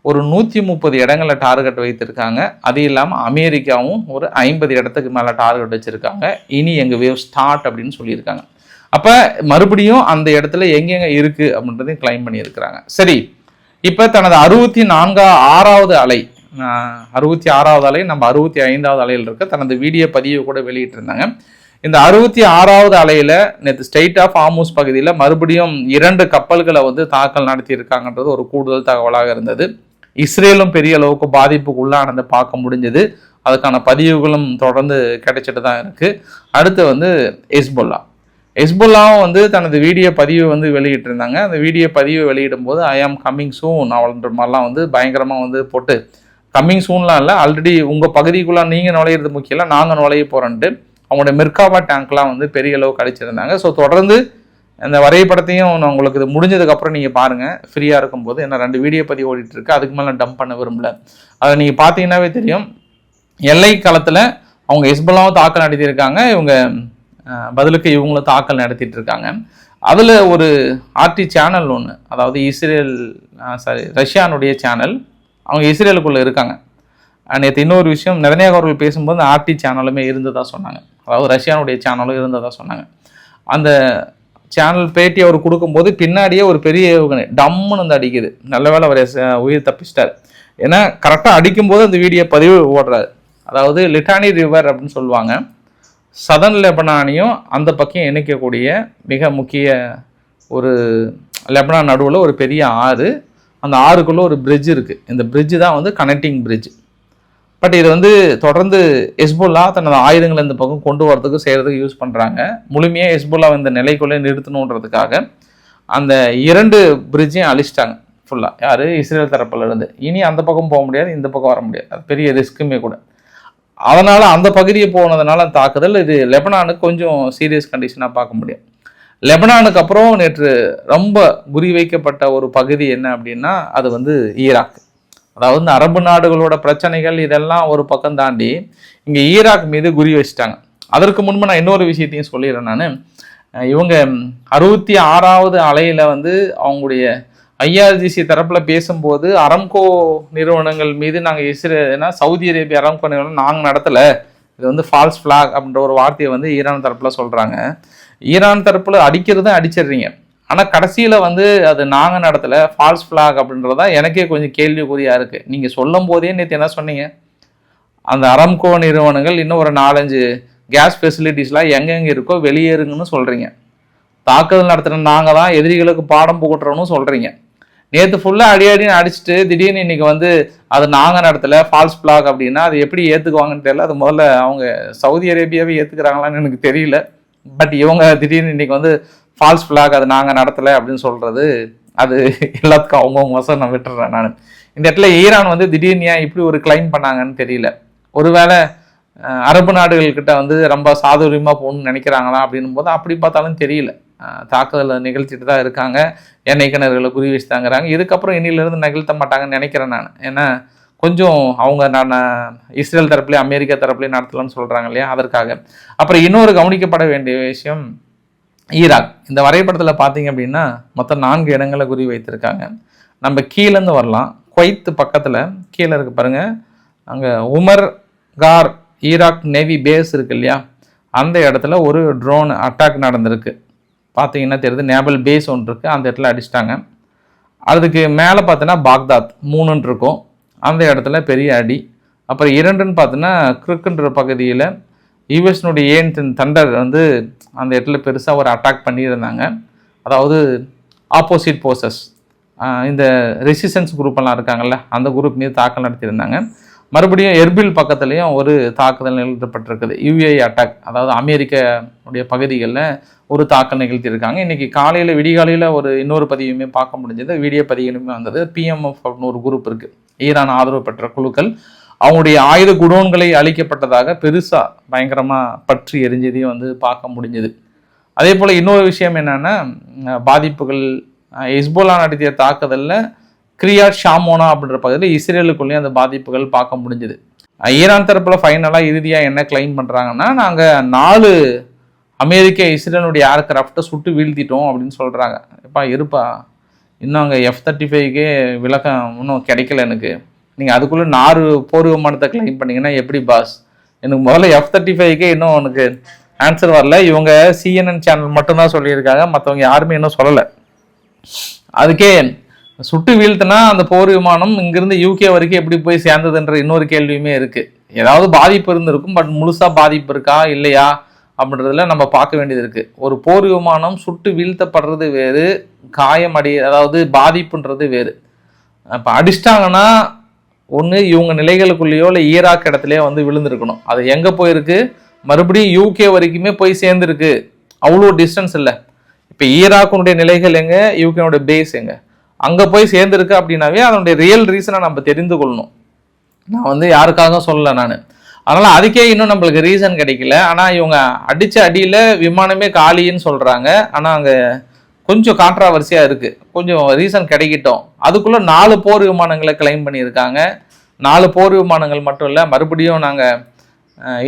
ஒரு 130 இடங்களை டார்கெட் வைத்திருக்காங்க. அது இல்லாமல் அமெரிக்காவும் ஒரு 50 இடத்துக்கு மேலே டார்கெட் வச்சுருக்காங்க. இனி எங்கள் வேவ் ஸ்டார்ட் அப்படின்னு சொல்லியிருக்காங்க. அப்போ மறுபடியும் அந்த இடத்துல எங்கெங்கே இருக்குது அப்படின்றதையும் கிளைம் பண்ணியிருக்கிறாங்க. சரி, இப்போ தனது 64வது அலை, 66வது அலை, நம்ம 65வது அலையில் இருக்க தனது வீடியோ பதிவு கூட வெளியிட்டிருந்தாங்க. இந்த 66வது அலையில் நேற்று ஸ்ட்ரெய்ட் ஆஃப் ஹார்முஸ் பகுதியில் மறுபடியும் 2 கப்பல்களை வந்து தாக்கல் நடத்தியிருக்காங்கன்றது ஒரு கூடுதல் தகவலாக இருந்தது. இஸ்ரேலும் பெரிய அளவுக்கு பாதிப்புக்கு உள்ளானதை பார்க்க முடிஞ்சது. அதுக்கான பதிவுகளும் தொடர்ந்து கிடைச்சிட்டு தான் இருக்குது. அடுத்து வந்து ஹெஸ்புல்லாவும் வந்து தனது வீடியோ பதிவு வந்து வெளியிட்டிருந்தாங்க. அந்த வீடியோ பதிவு வெளியிடும் போது ஐ ஆம் கம்மிங் சூன் அவள்ன்ற மாதிரிலாம் வந்து பயங்கரமாக வந்து போட்டு, கம்மிங் சூன்லாம் இல்லை, ஆல்ரெடி உங்கள் பகுதிக்குள்ளே நீங்கள் நுழையிறது முக்கியம் இல்லை, நாங்கள் நுழைய போகிறோன்ட்டு அவங்களோட மெர்காவா டேங்க்லாம் வந்து பெரிய அளவுக்கு அடிச்சிருந்தாங்க. ஸோ தொடர்ந்து அந்த வரைபடத்தையும் நான் உங்களுக்கு இது முடிஞ்சதுக்கப்புறம் நீங்கள் பாருங்கள், ஃப்ரீயாக இருக்கும்போது. ஏன்னா 2 வீடியோ பதிவு ஓடிட்டுருக்கு, அதுக்கு மேலே டம்ப் பண்ண விரும்பல. அதை நீங்கள் பார்த்தீங்கன்னாவே தெரியும். எல்லை களத்தில் அவங்க ஹெஸ்புல்லாவும் தாக்கல் நடத்தியிருக்காங்க, இவங்க பதிலுக்கு இவங்களும் தாக்கல் நடத்திட்டு இருக்காங்க. அதில் ஒரு ஆர்டி சேனல் ஒன்று, அதாவது ரஷ்யானுடைய சேனல், அவங்க இஸ்ரேலுக்குள்ளே இருக்காங்க. நேற்று இன்னொரு விஷயம், நெதன்யாகு அவர்கள் பேசும்போது ஆர்டி சேனலுமே இருந்ததாக சொன்னாங்க, அதாவது ரஷ்யானுடைய சேனலும் இருந்ததாக சொன்னாங்க. அந்த சேனல் பேட்டி அவர் கொடுக்கும்போது பின்னாடியே ஒரு பெரிய ஏவுகணை டம்முன்னு வந்து அடிக்குது. நல்ல வேளை அவர் உயிர் தப்பிச்சிட்டார். ஏன்னா கரெக்டாக அடிக்கும்போது அந்த வீடியோ பதிவு ஓடுறாரு. அதாவது லிட்டானி ரிவர் அப்படின்னு சொல்லுவாங்க, சதன் லெபனானையும் அந்த பக்கம் இணைக்கக்கூடிய மிக முக்கிய ஒரு லெபனான் நடுவில் ஒரு பெரிய ஆறு, அந்த ஆறுக்குள்ளே ஒரு பிரிட்ஜ் இருக்குது. இந்த பிரிட்ஜு தான் வந்து கனெக்டிங் பிரிட்ஜ். பட் இது வந்து தொடர்ந்து ஹெஸ்புல்லா தனது ஆயுதங்களை இந்த பக்கம் கொண்டு வரதுக்கு செய்கிறதுக்கு யூஸ் பண்ணுறாங்க. முழுமையாக ஹெஸ்புல்லா இந்த நிலைக்குள்ளே நிறுத்தணுன்றதுக்காக அந்த 2 பிரிட்ஜையும் அழிச்சிட்டாங்க ஃபுல்லாக. யார்? இஸ்ரேல் தரப்பில் இருந்து. இனி அந்த பக்கம் போக முடியாது, இந்த பக்கம் வர முடியாது, அது பெரிய ரிஸ்க்குமே கூட. அதனால் அந்த பகுதியை போனதுனால தாக்குதல். இது லெபனானுக்கு கொஞ்சம் சீரியஸ் கண்டிஷனாக பார்க்க முடியும். லெபனானுக்கு அப்புறம் நேற்று ரொம்ப குறி வைக்கப்பட்ட ஒரு பகுதி என்ன அப்படின்னா, அது வந்து ஈராக். அதாவது இந்த அரபு நாடுகளோட பிரச்சனைகள் இதெல்லாம் ஒரு பக்கம் தாண்டி இங்கே ஈராக் மீது குறி வச்சுட்டாங்க. அதற்கு முன்பு நான் இன்னொரு விஷயத்தையும் சொல்லிடுறேன். நான் இவங்க 66வது அலையில் வந்து அவங்களுடைய ஐஆர்ஜிசி தரப்பில் பேசும்போது அரம்கோ நிறுவனங்கள் மீது நாங்கள் சவுதி அரேபியா அரம்கோ நிறுவனம் நாங்கள் நடத்தலை, இது வந்து ஃபால்ஸ் ஃப்ளாக் அப்படின்ற ஒரு வார்த்தையை வந்து ஈரான் தரப்பில் சொல்கிறாங்க. ஈரான் தரப்பில் அடிக்கிறதும் அடிச்சிடுறீங்க, ஆனால் கடைசியில் வந்து அது நாங்கள் நடத்தலை ஃபால்ஸ் ஃப்ளாக் அப்படின்றதா எனக்கே கொஞ்சம் கேள்விக்குறியாக இருக்குது. நீங்கள் சொல்லும் போதே நேற்று என்ன சொன்னீங்க, அந்த அரம்கோ நிறுவனங்கள் இன்னும் ஒரு 4-5 கேஸ் ஃபெசிலிட்டிஸ்லாம் எங்கெங்கே இருக்கோ வெளியேறுங்கன்னு சொல்கிறீங்க. தாக்குதல் நடத்துகிற நாங்கள் தான் எதிரிகளுக்கு பாடம் புகட்டுறோன்னு சொல்கிறீங்க. நேற்று ஃபுல்லாக அடின்னு அடிச்சுட்டு திடீர்னு இன்றைக்கி வந்து அது நாங்கள் நடத்தலை ஃபால்ஸ் ஃப்ளாக் அப்படின்னா அது எப்படி ஏற்றுக்குவாங்கன்னு தெரியல. அது முதல்ல அவங்க சவுதி அரேபியாவே ஏற்றுக்கிறாங்களான்னு எனக்கு தெரியல. பட் இவங்க திடீர்னு இன்றைக்கி வந்து ஃபால்ஸ் ஃப்ளாக் அது நாங்கள் நடத்தலை அப்படின்னு சொல்கிறது, அது எல்லாத்துக்கும் அவங்கவுங்க வசம் நான் விட்டுறேன். நான் இந்த இடத்துல ஈரான் வந்து திடீர்னு ஏன் இப்படி ஒரு கிளைம் பண்ணாங்கன்னு தெரியல. ஒருவேளை அரபு நாடுகள்கிட்ட வந்து ரொம்ப சாதுரியமாக போகணும்னு நினைக்கிறாங்களா அப்படின்னும் போது அப்படி பார்த்தாலும் தெரியல. தாக்குதலை நிகழ்த்திட்டு தான் இருக்காங்க, எண்ணெய் கிணறுகளை குறி வச்சு தாங்கிறாங்க. இதுக்கப்புறம் இன்னிலிருந்து நிகழ்த்த மாட்டாங்கன்னு நினைக்கிறேன் நான். ஏன்னா கொஞ்சம் அவங்க நான் இஸ்ரேல் தரப்புலேயே அமெரிக்கா தரப்புலேயே நடத்தலாம்னு சொல்கிறாங்க இல்லையா, அதற்காக. அப்புறம் இன்னொரு கவனிக்கப்பட வேண்டிய விஷயம் ஈராக். இந்த வரைபடத்தில் பார்த்தீங்க அப்படின்னா மொத்தம் 4 இடங்களை குறி வைத்திருக்காங்க. நம்ம கீழேருந்து வரலாம், குவைத் பக்கத்தில் கீழே இருக்கு பாருங்கள், அங்கே உமர் கார் ஈராக் நேவி பேஸ் இருக்கு இல்லையா, அந்த இடத்துல ஒரு ட்ரோன் அட்டாக் நடந்திருக்கு. பார்த்தீங்கன்னா தெரியுது, நேவல் பேஸ் ஒன்று இருக்குது, அந்த இடத்துல அடிச்சிட்டாங்க. அதுக்கு மேலே பார்த்தீங்கன்னா பாக்தாத் 3 இருக்கும், அந்த இடத்துல பெரிய அடி. அப்புறம் 2ன்னு பார்த்தீங்கன்னா கிருக்குன்ற பகுதியில் யூஎஸ்னுடைய தண்டர் வந்து அந்த இடத்துல பெருசாக ஒரு அட்டாக் பண்ணியிருந்தாங்க. அதாவது ஆப்போசிட் போர்சஸ், இந்த ரெசிஸ்டன்ஸ் குரூப்பெல்லாம் இருக்காங்கல்ல, அந்த குரூப் மீது தாக்கல் நடத்தியிருந்தாங்க. மறுபடியும் எர்பில் பக்கத்துலேயும் ஒரு தாக்குதல் நிகழ்த்தப்பட்டிருக்குது, யூஏஇ அட்டாக். அதாவது அமெரிக்காவுடைய பகுதிகளில் ஒரு தாக்கல் நிகழ்த்தியிருக்காங்க. இன்றைக்கி காலையில் விடிகாலையில் ஒரு இன்னொரு பதிவுமே பார்க்க முடிஞ்சது, வீடியோ பதிவுமே வந்தது. பிஎம்எஃப் அப்படின்னு ஒரு குரூப் இருக்குது, ஈரான் ஆதரவு பெற்ற குழுக்கள், அவங்களுடைய ஆயுத குடோன்களை அழிக்கப்பட்டதாக பெருசாக பயங்கரமாக பற்றி எரிஞ்சதையும் வந்து பார்க்க முடிஞ்சது. அதே போல் இன்னொரு விஷயம் என்னென்னா, பாதிப்புகள் ஹிஸ்புல்லா நடத்திய தாக்குதலில் கிரியாட் ஷாமோனா அப்படின்ற பகுதியில் இஸ்ரேலுக்குள்ளேயும் அந்த பாதிப்புகள் பார்க்க முடிஞ்சுது. ஈரான் தரப்பில் ஃபைனலாக இறுதியாக என்ன கிளைம் பண்ணுறாங்கன்னா, நாங்கள் 4 அமெரிக்க இஸ்ரேலுடைய ஏர்கிராஃப்டை சுட்டு வீழ்த்திட்டோம் அப்படின்னு சொல்கிறாங்க. இருப்பா இன்னும் அங்கே F-35க்கே விளக்கம் இன்னும் கிடைக்கல எனக்கு, நீங்கள் அதுக்குள்ளே 4 போர் விமானத்தை கிளைம் பண்ணிங்கன்னா எப்படி பாஸ்? எனக்கு முதல்ல F-35க்கே இன்னும் எனக்கு ஆன்சர் வரல. இவங்க CNN சேனல் மட்டும்தான் சொல்லியிருக்காங்க, மற்றவங்க யாருமே இன்னும் சொல்லலை. அதுக்கே சுட்டு வீழ்த்தினா அந்த போர் விமானம் இங்கிருந்து UK வரைக்கும் எப்படி போய் சேர்ந்ததுன்ற இன்னொரு கேள்வியுமே இருக்குது. ஏதாவது பாதிப்பு இருந்திருக்கும், பட் முழுசாக பாதிப்பு இருக்கா இல்லையா அப்படின்றதுல நம்ம பார்க்க வேண்டியது இருக்குது. ஒரு போர் விமானம் சுட்டு வீழ்த்தப்படுறது வேறு, காயம் அதாவது பாதிப்புன்றது வேறு. இப்போ அடிச்சிட்டாங்கன்னா ஒன்று இவங்க நிலைகளுக்குள்ளேயோ இல்லை ஈராக் இடத்துலையோ வந்து விழுந்திருக்கணும். அது எங்கே போயிருக்கு, மறுபடியும் UK வரைக்குமே போய் சேர்ந்துருக்கு, அவ்வளோ டிஸ்டன்ஸ் இல்லை. இப்போ ஈராக்குனுடைய நிலைகள் எங்கே, யூகேனுடைய பேஸ் எங்கே, அங்கே போய் சேர்ந்துருக்கு அப்படின்னாவே அதனுடைய ரியல் ரீசனை நம்ம தெரிந்து கொள்ளணும். நான் வந்து யாருக்காக சொல்லலை நான், அதனால் அதுக்கே இன்னும் நம்மளுக்கு ரீசன் கிடைக்கல. ஆனால் இவங்க அடித்த அடியில் விமானமே காலின்னு சொல்கிறாங்க. ஆனால் அங்கே கொஞ்சம் கான்ட்ராவர்சியாக இருக்குது, கொஞ்சம் ரீசன் கிடைக்கட்டும். அதுக்குள்ளே 4 போர் விமானங்களை கிளைம் பண்ணியிருக்காங்க. 4 போர் விமானங்கள் மட்டும் இல்லை, மறுபடியும் நாங்கள்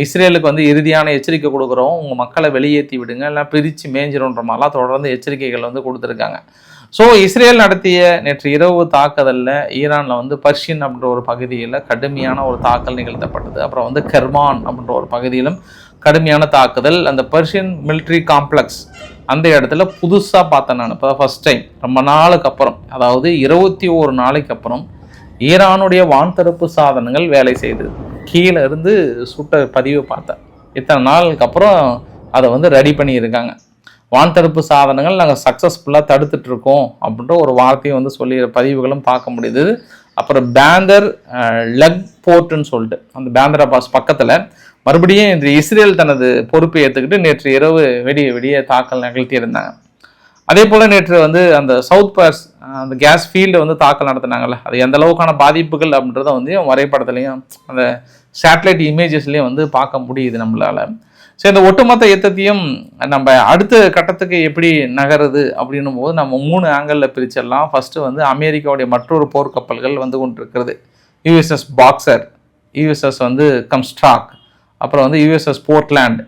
இஸ்ரேலுக்கு வந்து இறுதியான எச்சரிக்கை கொடுக்குறோம், உங்கள் மக்களை வெளியேற்றி விடுங்க, எல்லாம் பிரித்து மேய்ஞ்சிருன்ற மாதிரிலாம் தொடர்ந்து எச்சரிக்கைகள் வந்து கொடுத்துருக்காங்க. ஸோ இஸ்ரேல் நடத்திய நேற்று இரவு தாக்குதலில் ஈரானில் வந்து பர்ஷியன் அப்படின்ற ஒரு பகுதியில் கடுமையான ஒரு தாக்கல் நிகழ்த்தப்பட்டது. அப்புறம் வந்து கெர்மான் அப்படின்ற ஒரு பகுதியிலும் கடுமையான தாக்குதல். அந்த பர்ஷியன் மிலிட்ரி காம்ப்ளெக்ஸ் அந்த இடத்துல புதுசாக பார்த்தேன் நான், இப்போ ஃபஸ்ட் டைம் ரொம்ப நாளுக்கு அப்புறம், அதாவது 21 நாளைக்கு அப்புறம் ஈரானுடைய வான்தடுப்பு சாதனங்கள் வேலை செய்தது. கீழே இருந்து சுட்ட பதிவு பார்த்தேன். இத்தனை நாளுக்கு அப்புறம் அதை வந்து ரெடி பண்ணியிருக்காங்க. வான்தடுப்பு சாதனங்கள் நாங்கள் சக்ஸஸ்ஃபுல்லாக தடுத்துட்ருக்கோம் அப்படின்ற ஒரு வார்த்தையை வந்து சொல்லி பதிவுகளும் பார்க்க முடியுது. அப்புறம் பேந்தர் லெக் போர்ட்டுன்னு சொல்லிட்டு அந்த பேந்தர் அப்பாஸ் பக்கத்தில் மறுபடியும் இந்த இஸ்ரேல் தனது பொறுப்பை ஏற்றுக்கிட்டு நேற்று இரவு வெடிய தாக்கல் நிகழ்த்தியிருந்தாங்க. அதே போல் நேற்று வந்து அந்த சவுத் பார்ஸ் அந்த கேஸ் ஃபீல்டை வந்து தாக்கல் நடத்தினாங்கல்ல, அது எந்த அளவுக்கான பாதிப்புகள் அப்படின்றத வந்து வரைபடத்துலையும் அந்த சேட்டலைட் இமேஜஸ்லேயும் வந்து பார்க்க முடியுது நம்மளால். ஸோ இந்த ஒட்டுமொத்த யுத்தத்தையும் நம்ம அடுத்த கட்டத்துக்கு எப்படி நகருது அப்படின்னும் போது நம்ம 3 ஆங்கிளில் பிரிச்சிடலாம். ஃபஸ்ட்டு வந்து அமெரிக்காவுடைய மற்றொரு போர்க்கப்பல்கள் வந்து கொண்டிருக்கிறது, USS பாக்ஸர், USS வந்து கம்ஸ்ட்ராக், அப்புறம் வந்து USS போர்ட்லேண்ட்.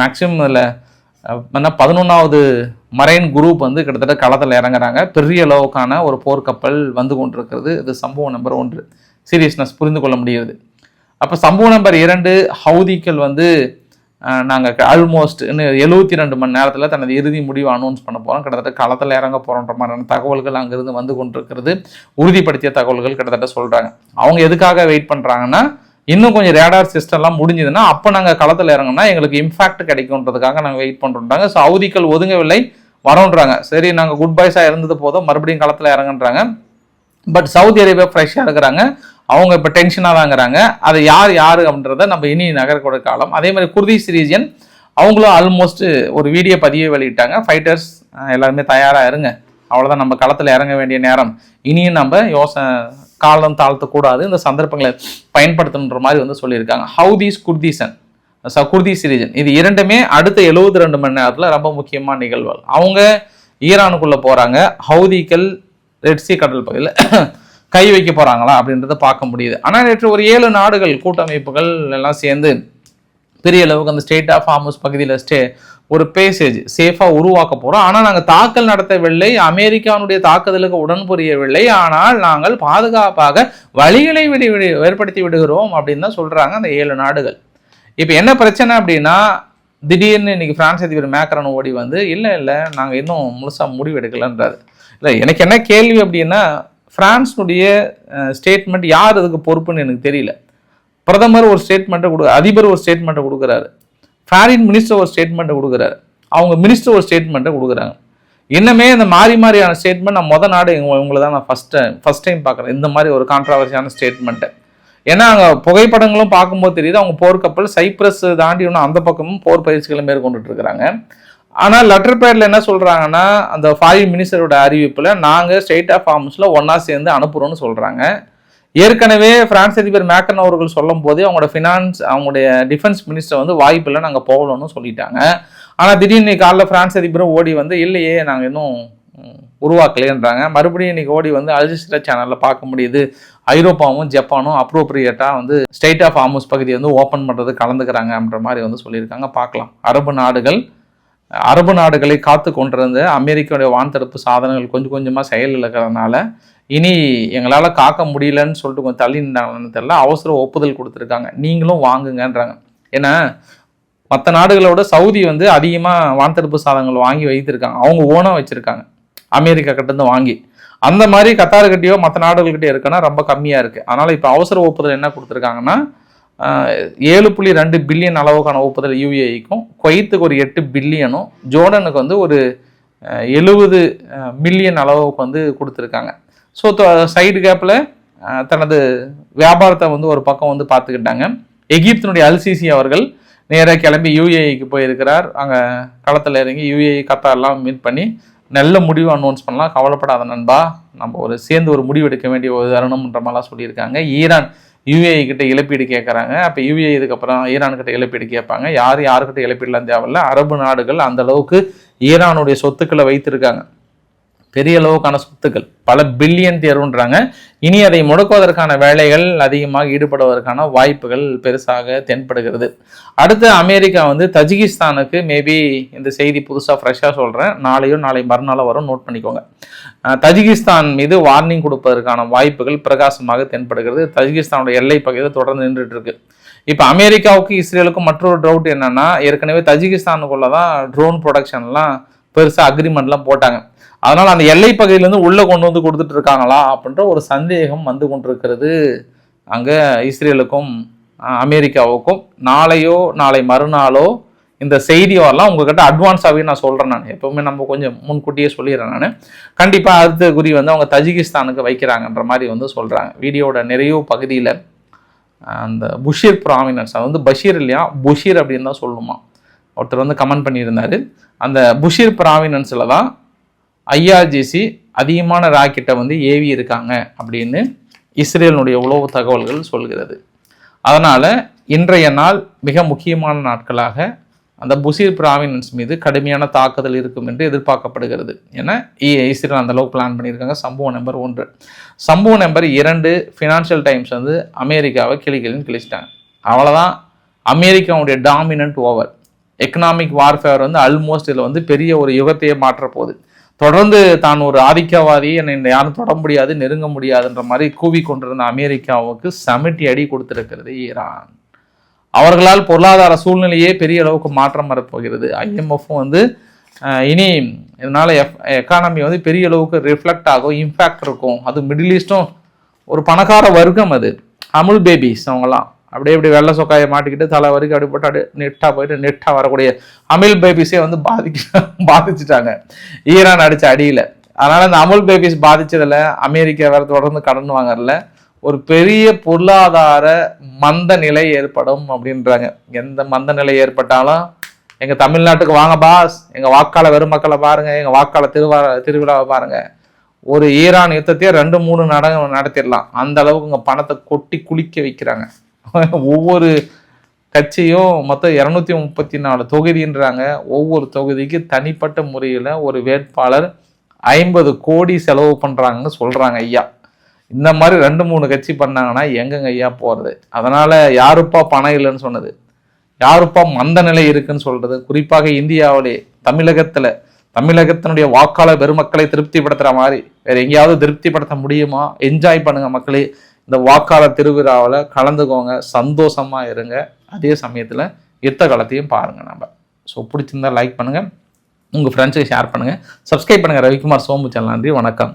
மேக்ஸிமம் இதில் 11வது மரைன் குரூப் வந்து கிட்டத்தட்ட களத்தில் இறங்குறாங்க. பெரிய அளவுக்கான ஒரு போர்க்கப்பல் வந்து கொண்டிருக்கிறது. இது சம்பவம் நம்பர் 1. சீரியஸ்னஸ் புரிந்து கொள்ள முடியுது. அப்போ சம்பவம் நம்பர் 2, ஹவுதிகள் வந்து நாங்கள் ஆல்மோஸ்ட் இன்னும் 72 மணி நேரத்தில் தனது இறுதி முடிவு அனௌன்ஸ் பண்ண போகிறோம், கிட்டத்தட்ட களத்தில் இறங்க போகிறோன்ற மாதிரியான தகவல்கள் அங்கேருந்து வந்து கொண்டிருக்கிறது. உறுதிப்படுத்திய தகவல்கள் கிட்டத்தட்ட சொல்கிறாங்க. அவங்க எதுக்காக வெயிட் பண்ணுறாங்கன்னா, இன்னும் கொஞ்சம் ரேடார் சிஸ்டம்லாம் முடிஞ்சதுன்னா அப்போ நாங்கள் களத்தில் இறங்கினா எங்களுக்கு இம்பாக்ட் கிடைக்கும்ன்றதுக்காக நாங்கள் வெயிட் பண்ணுறோன்றாங்க. ஸோ ஹவுதிகள் ஒதுங்கவில்லை, வரோன்றாங்க. சரி, நாங்கள் குட் பாய்ஸாக இருந்தது போதும், மறுபடியும் களத்தில் இறங்குன்றாங்க. பட் சவுதி அரேபியா ஃப்ரெஷ்ஷாக இருக்கிறாங்க, அவங்க இப்போ டென்ஷனாக தாங்கிறாங்க. அது யார் அப்படின்றத நம்ம இனி நகரக்கூட காலம். அதே மாதிரி குர்திஷ் ரீஜன் அவங்களும் ஆல்மோஸ்ட் ஒரு வீடியோ பதிவை வெளியிட்டாங்க. ஃபைட்டர்ஸ் எல்லாருமே தயாராக இருங்க, அவ்வளோதான், நம்ம களத்தில் இறங்க வேண்டிய நேரம், இனியும் நம்ம காலம் தாழ்த்தக்கூடாது, இந்த சந்தர்ப்பங்களை பயன்படுத்தணுன்ற மாதிரி வந்து சொல்லியிருக்காங்க. ஹவுதிஸ் குர்திஷ் ரீஜன் இது இரண்டுமே அடுத்த 72 மணி நேரத்தில் ரொம்ப முக்கியமான நிகழ்வுகள். அவங்க ஈரானுக்குள்ளே போகிறாங்க. ஹவுதிகள் ரெட்சி கடல் பகுதியில் கை வைக்க போகிறாங்களா அப்படின்றத பார்க்க முடியுது. ஆனால் நேற்று ஒரு 7 நாடுகள் கூட்டமைப்புகள் எல்லாம் சேர்ந்து பெரிய அளவுக்கு அந்த ஸ்டேட் ஆஃப் ஹார்முஸ் பகுதியில் ஒரு பேசேஜ் சேஃபாக உருவாக்க போகிறோம். ஆனால் நாங்கள் தாக்கல் நடத்தவில்லை, அமெரிக்காவுடைய தாக்குதலுக்கு உடன் புரியவில்லை, ஆனால் நாங்கள் பாதுகாப்பாக வழிகளை ஏற்படுத்தி விடுகிறோம் அப்படின்னு தான் சொல்கிறாங்க அந்த 7 நாடுகள். இப்போ என்ன பிரச்சனை அப்படின்னா, திடீர்னு இன்னைக்கு பிரான்ஸ் அதிபர் மேக்ரான் ஓடி வந்து இல்லை நாங்கள் இன்னும் முழுசாக முடிவு எடுக்கலன்றாரு. இல்லை, எனக்கு என்ன கேள்வி அப்படின்னா, பிரான்ஸுடைய ஸ்டேட்மெண்ட் யார் அதுக்கு பொறுப்புன்னு எனக்கு தெரியல. பிரதமர் ஒரு ஸ்டேட்மெண்ட்டை அதிபர் ஒரு ஸ்டேட்மெண்ட்டை கொடுக்குறாரு, ஃபாரின் மினிஸ்டர் ஒரு ஸ்டேட்மெண்ட்டை கொடுக்குறாரு, அவங்க மினிஸ்டர் ஒரு ஸ்டேட்மெண்ட்டை கொடுக்குறாங்க. இன்னமே இந்த மாதிரியான ஸ்டேட்மெண்ட் நான் நாடு உங்களை தான் நான் ஃபர்ஸ்ட் டைம் பார்க்குறேன், இந்த மாதிரி ஒரு கான்ட்ராவர்சியான ஸ்டேட்மெண்ட்டை. ஏன்னா அங்கே புகைப்படங்களும் பார்க்கும்போது தெரியுது, அவங்க போர்க்கப்பல் சைப்ரஸ் தாண்டி இன்னும் அந்த பக்கமும் போர் பயிற்சிகளை மேற்கொண்டுட்டு இருக்கிறாங்க. ஆனால் லெட்டர் பேடில் என்ன சொல்கிறாங்கன்னா, அந்த ஃபாரின் மினிஸ்டரோட அறிவிப்பில் நாங்கள் ஸ்டேட் ஆஃப் ஹார்முஸில் ஒன்றா சேர்ந்து அனுப்புகிறோன்னு சொல்கிறாங்க. ஏற்கனவே பிரான்ஸ் அதிபர் மேக்ரான் அவர்கள் சொல்லும் போதே அவங்களுடைய டிஃபென்ஸ் மினிஸ்டர் வந்து வாய்ப்பில்லை, நாங்கள் போகணும்னு சொல்லிட்டாங்க. ஆனால் திடீர்னு காலைல பிரான்ஸ் அதிபரும் ஓடி வந்து இல்லையே நாங்கள் இன்னும் உருவாக்கலைன்றாங்க. மறுபடியும் இன்னைக்கு ஓடி வந்து அல் ஜஸீரா சேனலில் பார்க்க முடியுது, ஐரோப்பாவும் ஜப்பானும் அப்ரோப்ரியேட்டாக வந்து ஸ்டேட் ஆஃப் ஹார்முஸ் பகுதியை வந்து ஓப்பன் பண்ணுறது கலந்துக்கிறாங்க அப்படின்ற மாதிரி வந்து சொல்லியிருக்காங்க. பார்க்கலாம். அரபு நாடுகளை காத்து கொண்டிருந்த அமெரிக்காவுடைய வான்தடுப்பு சாதனங்கள் கொஞ்சம் கொஞ்சமாக செயல் இழக்கிறதுனால இனி எங்களால் காக்க முடியலன்னு சொல்லிட்டு கொஞ்சம் தள்ளி நின்றாங்கன்னு தெரியல, அவசர ஒப்புதல் கொடுத்துருக்காங்க, நீங்களும் வாங்குங்கன்றாங்க. ஏன்னா மற்ற நாடுகளோட சவுதி வந்து அதிகமாக வான்தடுப்பு சாதனங்கள் வாங்கி வைத்திருக்காங்க, அவங்க ஓனாக வச்சுருக்காங்க, அமெரிக்கா கிட்டேருந்து வாங்கி. அந்த மாதிரி கத்தார்கிட்டயோ மற்ற நாடுகள்கிட்டயோ இருக்குன்னா ரொம்ப கம்மியாக இருக்குது. அதனால் இப்போ அவசர ஒப்புதல் என்ன கொடுத்துருக்காங்கன்னா, 7.2 பில்லியன் அளவுக்கான ஒப்புதல் யுஏஇக்கும், குவைத்துக்கு ஒரு 8 பில்லியனும், ஜோர்டனுக்கு வந்து ஒரு 70 மில்லியன் அளவுக்கு வந்து கொடுத்துருக்காங்க. ஸோ சைடு கேப்பில் தனது வியாபாரத்தை வந்து ஒரு பக்கம் வந்து பார்த்துக்கிட்டாங்க. எகிப்தினுடைய அல்சிசி அவர்கள் நேராக கிளம்பி யுஏஇக்கு போயிருக்கிறார். அங்கே களத்தில் இறங்கி யுஏஇ கத்தார்லாம் மீட் பண்ணி நல்ல முடிவு அனௌன்ஸ் பண்ணலாம், கவலைப்படாத நண்பா, நம்ம சேர்ந்து ஒரு முடிவு எடுக்க வேண்டிய ஒரு தருணம்ன்ற மாதிரிலாம் சொல்லியிருக்காங்க. ஈரான் யுஏஇ கிட்ட இழப்பீடு கேட்குறாங்க. அப்போ யுஏஇ இதுக்கப்புறம் ஈரான்கிட்ட இழப்பீடு கேட்பாங்க. யாருக்கிட்ட இழப்பீடுலாம் தேவையில்ல. அரபு நாடுகள் அந்த அளவுக்கு ஈரானுடைய சொத்துக்களை வைத்திருக்காங்க, பெரிய அளவுக்கான சொத்துக்கள், பல பில்லியன் தேர்வுன்றாங்க. இனி அதை முடக்குவதற்கான வேலைகள் அதிகமாக ஈடுபடுவதற்கான வாய்ப்புகள் பெருசாக தென்படுகிறது. அடுத்து அமெரிக்கா வந்து தஜிகிஸ்தானுக்கு மேபி இந்த செய்தி புதுசாக ஃப்ரெஷ்ஷாக சொல்கிறேன், நாளை மறுநாளோ வரும், நோட் பண்ணிக்கோங்க. தஜிகிஸ்தான் மீது வார்னிங் கொடுப்பதற்கான வாய்ப்புகள் பிரகாசமாக தென்படுகிறது. தஜிகிஸ்தானோட எல்லை பகுதியில் தொடர்ந்து நின்றுட்டு இருக்கு. இப்போ அமெரிக்காவுக்கு இஸ்ரேலுக்கும் மற்றொரு டவுட் என்னன்னா, ஏற்கனவே தஜிகிஸ்தானுக்குள்ள தான் ட்ரோன் ப்ரொடக்ஷன்லாம் பெருசாக அக்ரிமெண்ட்லாம் போட்டாங்க. அதனால் அந்த எல்லை பகுதியிலேருந்து உள்ளே கொண்டு வந்து கொடுத்துட்டு இருக்காங்களா அப்படின்ற ஒரு சந்தேகம் வந்து கொண்டிருக்கிறது அங்கே இஸ்ரேலுக்கும் அமெரிக்காவுக்கும். நாளை மறுநாளோ இந்த செய்தி வரலாம். உங்ககிட்ட அட்வான்ஸாகவே நான் சொல்கிறேன். நான் எப்போவுமே நம்ம கொஞ்சம் முன்கூட்டியே சொல்லிடுறேன். நான் கண்டிப்பாக அடுத்த குறி வந்து அவங்க தஜிகிஸ்தானுக்கு வைக்கிறாங்கன்ற மாதிரி வந்து சொல்கிறாங்க. வீடியோட நிறைய பகுதியில் அந்த புஷீர் ப்ராமினன்ஸ், அது வந்து பஷீர் இல்லையா, புஷீர் அப்படின்னு தான் சொல்லணுமா, ஒருத்தர் வந்து கமெண்ட் பண்ணியிருந்தார். அந்த புஷீர் ப்ராமினன்ஸில் தான் ஐஆர்ஜிசி அதிகமான ராக்கெட்டை வந்து ஏவி இருக்காங்க அப்படின்னு இஸ்ரேலினுடைய உளவு தகவல்கள் சொல்கிறது. அதனால் இன்றைய நாள் மிக முக்கியமான நாட்களாக அந்த புஷீர் ப்ராவினன்ஸ் மீது கடுமையான தாக்குதல் இருக்கும் என்று எதிர்பார்க்கப்படுகிறது. ஏன்னா இஸ்ரேல் அந்த அளவுக்கு பிளான் பண்ணியிருக்காங்க. சம்பவம் நம்பர் 1. சம்பவம் நம்பர் 2, ஃபினான்ஷியல் டைம்ஸ் வந்து அமெரிக்காவை கிளிச்சிட்டாங்க. அவ்வளோதான், அமெரிக்காவுடைய டாமினன்ட் ஓவர். எக்கனாமிக் வார்ஃபேர் வந்து ஆல்மோஸ்ட் இதில் வந்து பெரிய ஒரு யுகத்தையே மாற்ற போகுது. தொடர்ந்து தான் ஒரு ஆதிக்கவாதி, என்னை யாரும் தொட முடியாது, நெருங்க முடியாதுன்ற மாதிரி கூவி கொண்டிருந்த அமெரிக்காவுக்கு சமிட்டி அடி கொடுத்திருக்கிறது ஈரான். அவர்களால் பொருளாதார சூழ்நிலையே பெரிய அளவுக்கு மாற்றம் வரப்போகிறது. IMFம் வந்து இனி இதனால் எக்கானமி வந்து பெரிய அளவுக்கு ரிஃப்ளெக்ட் ஆகும், இம்பேக்ட் இருக்கும். அது மிடில் ஈஸ்டும் ஒரு பணக்கார வர்க்கம், அது அமுல் பேபிஸ் அவங்கலாம் அப்படியே இப்படி வெள்ளை சொக்காயை மாட்டிக்கிட்டு தலை வரைக்கும் அப்படி போட்டு அப்படியே நெட்டாக போயிட்டு நெட்டாக வரக்கூடிய அமுல் பேபிஸே வந்து பாதிச்சுட்டாங்க ஈரான் அடித்த அடியில். அதனால் அந்த அமுல் பேபிஸ் பாதித்ததில் அமெரிக்கா வேறு தொடர்ந்து கடன் வாங்கறதுல ஒரு பெரிய பொருளாதார மந்த நிலை ஏற்படும் அப்படின்றாங்க. எந்த மந்த நிலை ஏற்பட்டாலும் எங்கள் தமிழ்நாட்டுக்கு வாங்க பாஸ், எங்கள் வாக்காளர் வெறும் மக்களை பாருங்கள், எங்கள் வாக்காளர் திருவிழாவை பாருங்கள், ஒரு ஈரான் யுத்தத்தையே 2-3 நடத்திடலாம். அந்த அளவுக்கு இங்கே பணத்தை கொட்டி குளிக்க வைக்கிறாங்க. ஒவ்வொரு கட்சியும் மொத்தம் 234 தொகுதின்றாங்க. ஒவ்வொரு தொகுதிக்கு தனிப்பட்ட முறையில் ஒரு வேட்பாளர் 50 கோடி செலவு பண்ணுறாங்கன்னு சொல்கிறாங்க ஐயா. இந்த மாதிரி 2-3 கட்சி பண்ணாங்கன்னா எங்கெங்க ஐயா போகிறது? அதனால் யாருப்பா பணம் இல்லைன்னு சொன்னது, யாருப்பா மந்த நிலை இருக்குன்னு சொல்கிறது? குறிப்பாக இந்தியாவிலே தமிழகத்தினுடைய வாக்காளர் பெருமக்களை திருப்திப்படுத்துகிற மாதிரி வேறு எங்கேயாவது திருப்திப்படுத்த முடியுமா? என்ஜாய் பண்ணுங்கள் மக்களே, இந்த வாக்காளர் திருவிழாவில் கலந்துக்கோங்க, சந்தோஷமாக இருங்க. அதே சமயத்தில் யுத்த காலத்தையும் பாருங்கள் நம்ம. ஸோ பிடிச்சிருந்தா லைக் பண்ணுங்கள், உங்கள் ஃப்ரெண்ட்ஸுக்கு ஷேர் பண்ணுங்கள், சப்ஸ்கிரைப் பண்ணுங்கள். ரவிக்குமார் சோமு சேனல். நன்றி, வணக்கம்.